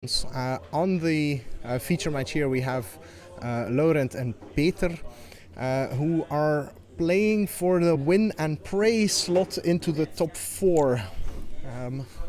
On the feature match here we have Laurent and Peter who are playing for the win and pray slot into the top 4.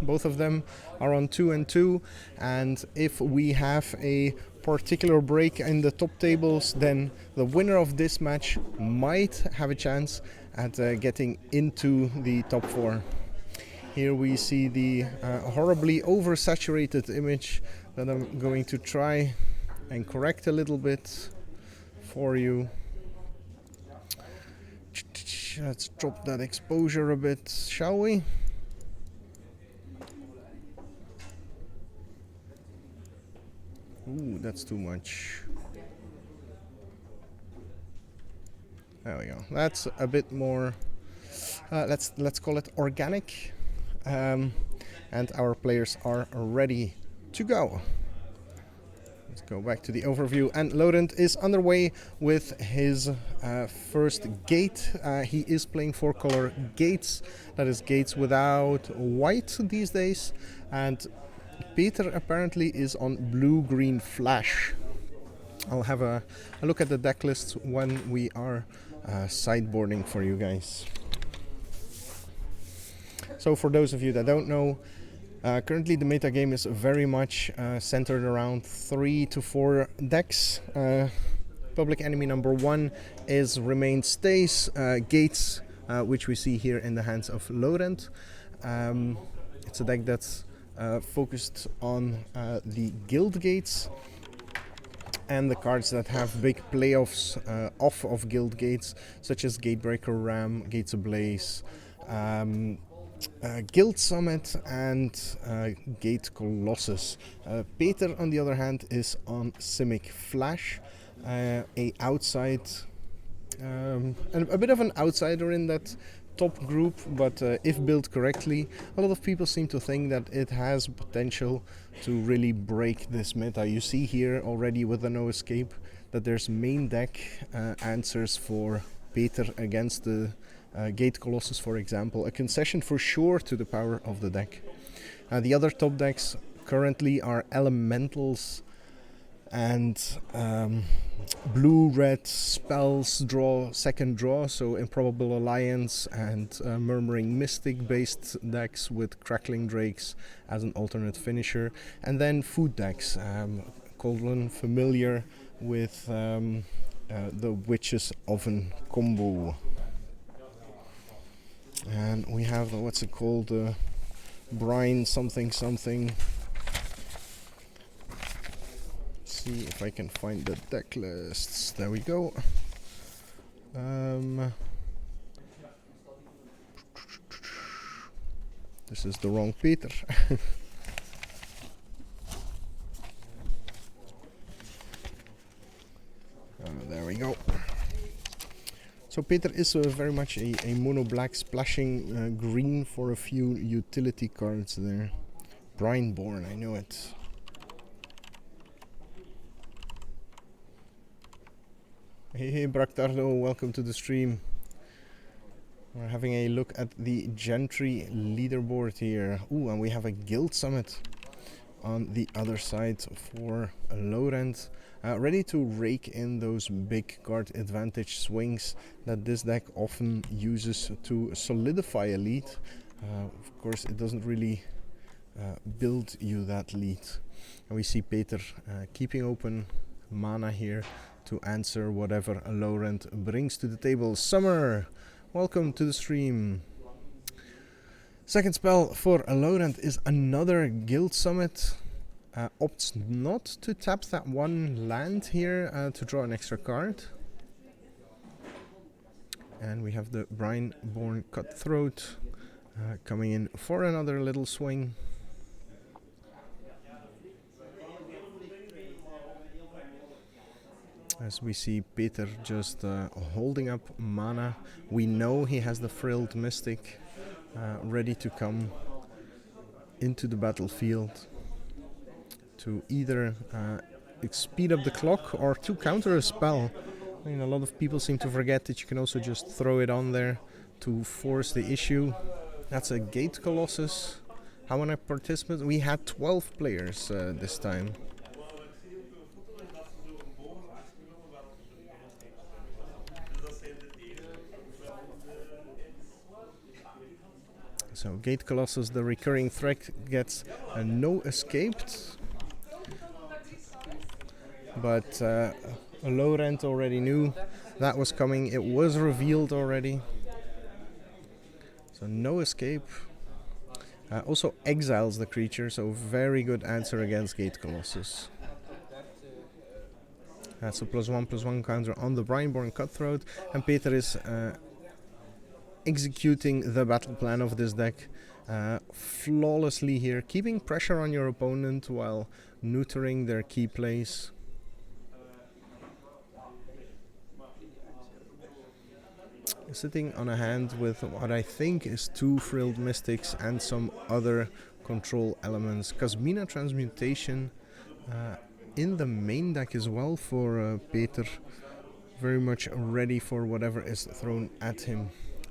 Both of them are on 2-2, and if we have a particular break in the top tables, then the winner of this match might have a chance at getting into the top 4. Here we see the horribly oversaturated image that I'm going to try and correct a little bit for you. Let's drop that exposure a bit, shall we? Ooh, that's too much. There we go. That's a bit more, let's call it organic. And our players are ready to go. Let's go back to the overview, and Laurent is underway with his first gate. He is playing 4-color gates, that is gates without white these days, and Peter apparently is on blue-green flash. I'll have a look at the deck lists when we are sideboarding for you guys. So for those of you that don't know, currently the metagame is very much centered around 3 to 4 decks. Public enemy number 1 is Remain Stays, Gates, which we see here in the hands of Laurent. It's a deck that's focused on the guild gates and the cards that have big playoffs off of guild gates, such as Gatebreaker Ram, Gates Ablaze, Guild Summit, and Gate Colossus. Peter, on the other hand, is on Simic Flash, a bit of an outsider in that top group, but if built correctly, a lot of people seem to think that it has potential to really break this meta. You see here already with the No Escape that there's main deck answers for Peter against the Gate Colossus, for example, a concession for sure to the power of the deck. The other top decks currently are Elementals and blue-red spells draw second draw, so Improbable Alliance and Murmuring Mystic based decks with Crackling Drakes as an alternate finisher, and then food decks, Cauldron Familiar with the Witch's Oven combo. And we have what's it called, brine something. See if I can find the deck lists. There we go. This is the wrong Peter. There we go. So Peter is very much a mono black splashing green for a few utility cards there. Brineborn, I know it. Hey Bractardo, welcome to the stream. We're having a look at the Gentry leaderboard here. Ooh, and we have a Guild Summit on the other side for Laurent. Ready to rake in those big card advantage swings that this deck often uses to solidify a lead. Of course, it doesn't really build you that lead. And we see Peter keeping open mana here to answer whatever Laurent brings to the table. Summer, welcome to the stream. Second spell for Laurent is another Guild Summit. Opts not to tap that one land here to draw an extra card. And we have the Brineborn Cutthroat coming in for another little swing. As we see Peter just holding up mana. We know he has the Frilled Mystic ready to come into the battlefield to either speed up the clock or to counter a spell. I mean, a lot of people seem to forget that you can also just throw it on there to force the issue. That's a Gate Colossus, How many participants? We had 12 players this time. So Gate Colossus, the recurring threat, gets no escaped. But Laurent already knew that was coming. It was revealed already. So no escape. Also exiles the creature, so very good answer against Gate Colossus. That's a +1/+1 counter on the Brineborn Cutthroat, and Peter is executing the battle plan of this deck flawlessly here, keeping pressure on your opponent while neutering their key plays. Sitting on a hand with what I think is 2 Frilled Mystics and some other control elements. Casmina Transmutation in the main deck as well for Peter. Very much ready for whatever is thrown at him.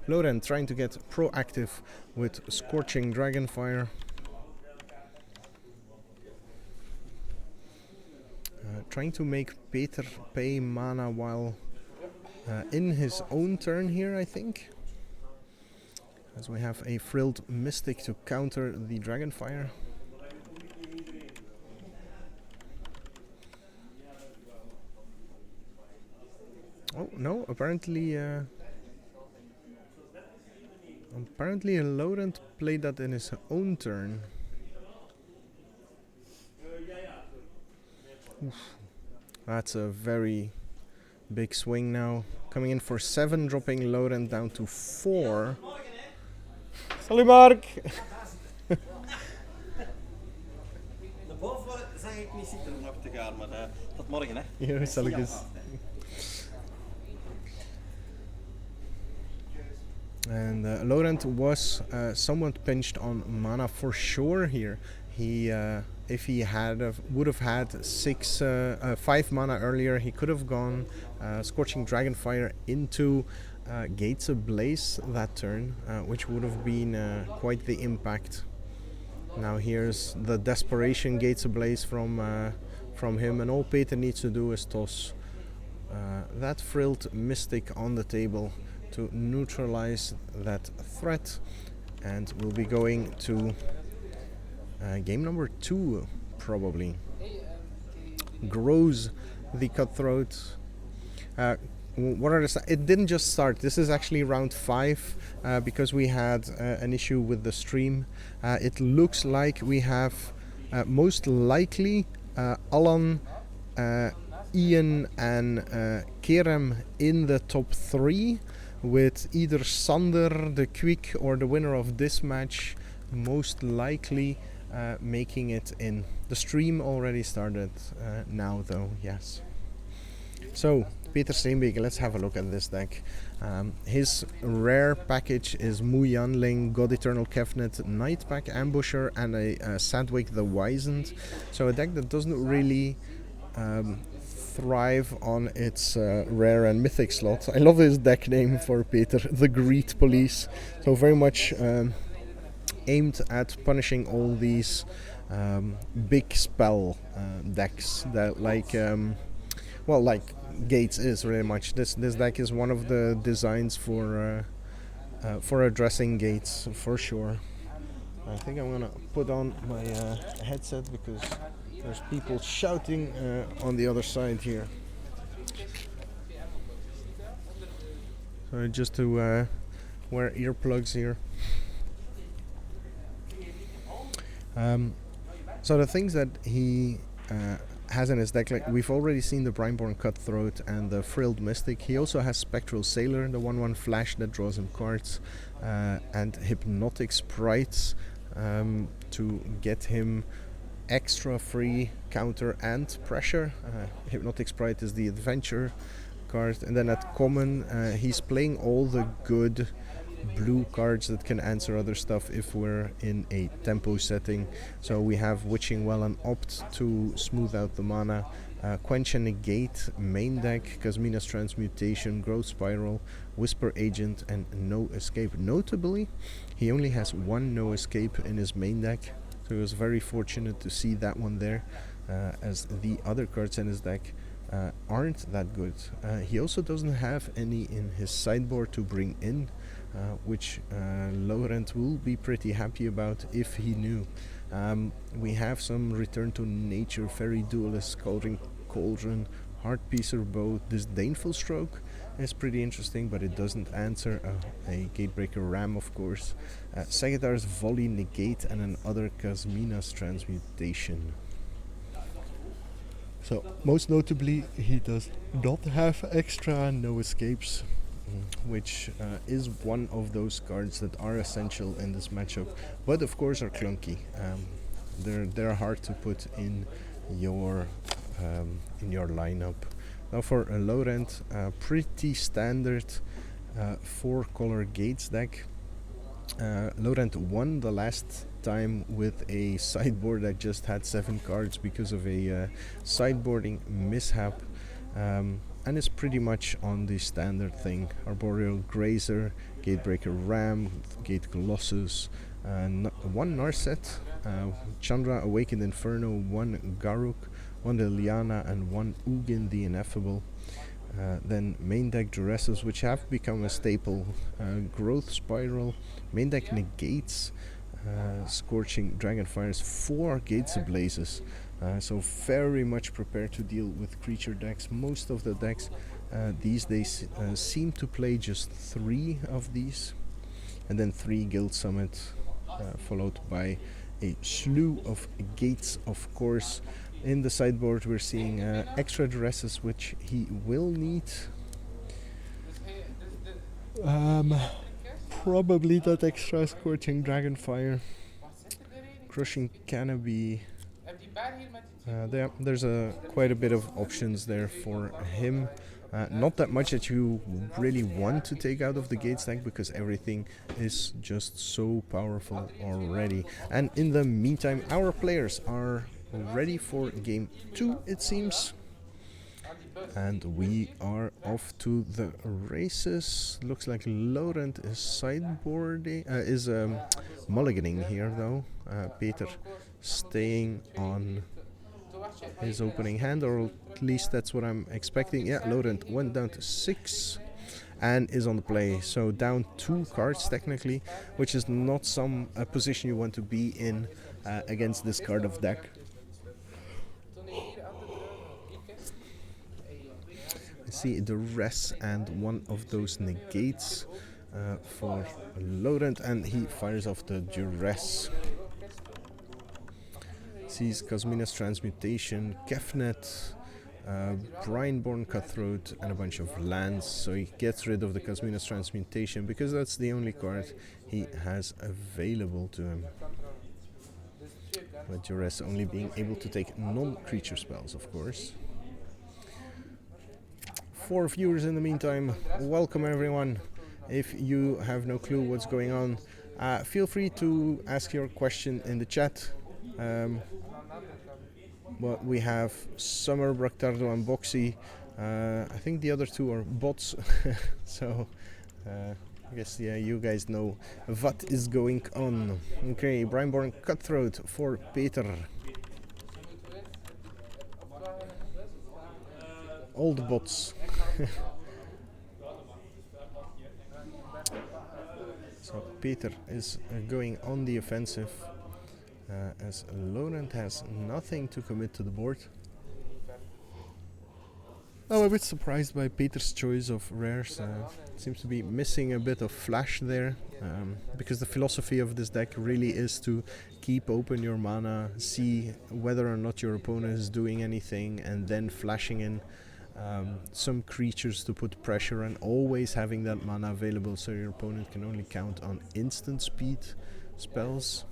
Laurent trying to get proactive with Scorching Dragonfire. Trying to make Peter pay mana while in his own turn here, I think. As we have a Frilled Mystic to counter the Dragonfire. Oh no, apparently Laurent played that in his own turn. Oof. That's a very big swing now. Coming in for 7, dropping Laurent down to 4. Salut Mark! Daarvoor zag ik niet zitten om nog te gaan, maar tot morgen hè. Ja, zal ik eens. And Laurent was somewhat pinched on mana for sure here. He, if he would have had 5 mana earlier, he could have gone Scorching Dragonfire into Gates Ablaze that turn, which would have been quite the impact. Now here's the desperation Gates Ablaze from him, and all Peter needs to do is toss that Frilled Mystic on the table to neutralize that threat, and we'll be going to game number 2 probably. Grows the Cutthroat. What are it didn't just start. This is actually round 5 because we had an issue with the stream. It looks like we have most likely Alan, Ian and Kerem in the top 3, with either Sander, the Quick, or the winner of this match most likely making it in. The stream already started now though, yes. So, Peter Steenbeke, let's have a look at this deck. His rare package is Muyanling, God Eternal Kefnet, Nightpack Ambusher, and a Sadwick the Wizened. So a deck that doesn't really thrive on its rare and mythic slot. I love his deck name for Peter, the Greed Police. So very much aimed at punishing all these big spell decks that like Gates is really much. This deck is one of the designs for addressing Gates for sure. I think I'm gonna put on my headset because there's people shouting on the other side here. So just to wear earplugs here. So the things that he has in his deck, like we've already seen the Brineborn Cutthroat and the Frilled Mystic. He also has Spectral Sailor, the 1/1 flash that draws him cards, and Hypnotic Sprites to get him extra free counter and pressure. Hypnotic Sprite is the adventure card, and then at common he's playing all the good blue cards that can answer other stuff if we're in a tempo setting. So we have Witching Well and Opt to smooth out the mana. Quench and Negate main deck, Casmina's Transmutation, Growth Spiral, Whisper Agent, and No Escape. Notably, he only has one No Escape in his main deck, so he was very fortunate to see that one there, as the other cards in his deck aren't that good. He also doesn't have any in his sideboard to bring in, which Laurent will be pretty happy about if he knew. We have some Return to Nature, Fairy Duelist, Scalding Cauldron, Heartpiecer Bow. Disdainful Stroke is pretty interesting, but it doesn't answer a Gatebreaker Ram, of course. Sagittar's Volley, Negate, and another Casmina's Transmutation. So, most notably, he does not have extra No Escapes, which is one of those cards that are essential in this matchup, but of course are clunky. They're hard to put in your lineup. Now for Laurent, pretty standard 4-color Gates deck. Laurent won the last time with a sideboard that just had 7 cards because of a sideboarding mishap, and is pretty much on the standard thing. Arboreal Grazer, Gatebreaker Ram, Gate Colossus, one Narset, Chandra Awakened Inferno, one Garruk, one Liliana, and one Ugin the Ineffable. Then main deck Duresses, which have become a staple. Growth Spiral, main deck Negates, Scorching Dragonfires, 4 Gates Ablazes. So very much prepared to deal with creature decks. Most of the decks these days seem to play just 3 of these, and then 3 Guild Summit, followed by a slew of Gates, of course. In the sideboard we're seeing extra Duresses, which he will need. Probably that extra Scorching Dragonfire, Crushing Canopy. There's quite a bit of options there for him. Not that much that you really want to take out of the Gates deck, because everything is just so powerful already. And in the meantime, our players are ready for game 2, it seems. And we are off to the races. Looks like Laurent is sideboarding, mulliganing here though. Peter staying on his opening hand, or at least that's what I'm expecting. Yeah, Laurent went down to 6 and is on the play, so down 2 cards technically, which is not some position you want to be in against this card of deck. I see the rest and one of those Negates for Laurent, and he fires off the Duress. Sees Casmina's Transmutation, Kefnet, Brineborn Cutthroat, and a bunch of lands, so he gets rid of the Casmina's Transmutation because that's the only card he has available to him. With Duress only being able to take non-creature spells, of course. 4 viewers in the meantime. Welcome everyone. If you have no clue what's going on, feel free to ask your question in the chat. But we have Summer, Bractardo, and Boxy. I think the other 2 are bots. So I guess, yeah, you guys know what is going on. Okay, Brineborn Cutthroat for Peter. All the bots. So Peter is going on the offensive, as Laurent has nothing to commit to the board. I'm a bit surprised by Peter's choice of rares. Seems to be missing a bit of flash there, because the philosophy of this deck really is to keep open your mana, see whether or not your opponent is doing anything, and then flashing in some creatures to put pressure, and always having that mana available so your opponent can only count on instant speed spells.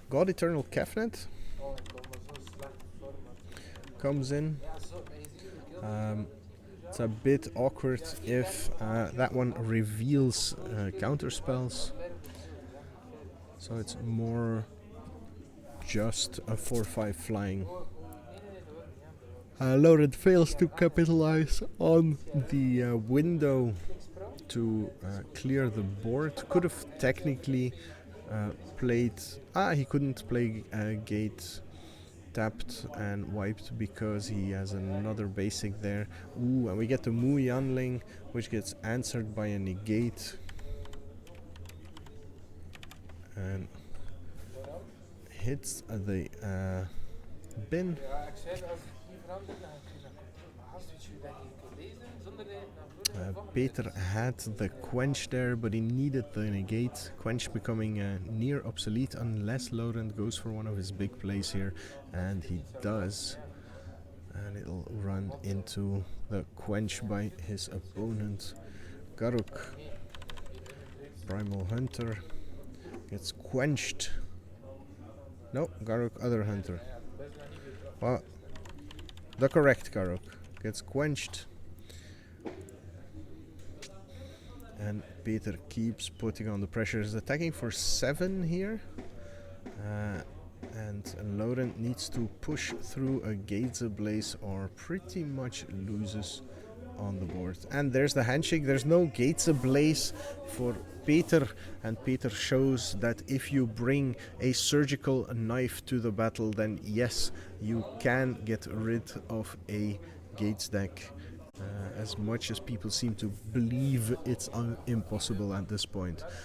God Eternal Kefnet comes in. It's a bit awkward if that one reveals counter spells. So it's more just a 4/5 flying. Laurent fails to capitalize on the window to clear the board. Could have technically played... he couldn't play gate tapped and wiped because he has another basic there. Ooh, and we get the Mu Yanling, which gets answered by a negate. And hits the bin. Peter had the quench there, but he needed the negate. Quench becoming near obsolete unless Laurent goes for one of his big plays here, and he does. And it'll run into the quench by his opponent. Garuk, Primal Hunter, gets quenched. No, Garuk, other hunter. Well, the correct Garuk gets quenched. And Peter keeps putting on the pressure. He's attacking for 7 here. And Laurent needs to push through a Gates Ablaze or pretty much loses on the board. And there's the handshake. There's no Gates Ablaze for Peter. And Peter shows that if you bring a surgical knife to the battle, then yes, you can get rid of a Gates deck. As much as people seem to believe it's impossible at this point.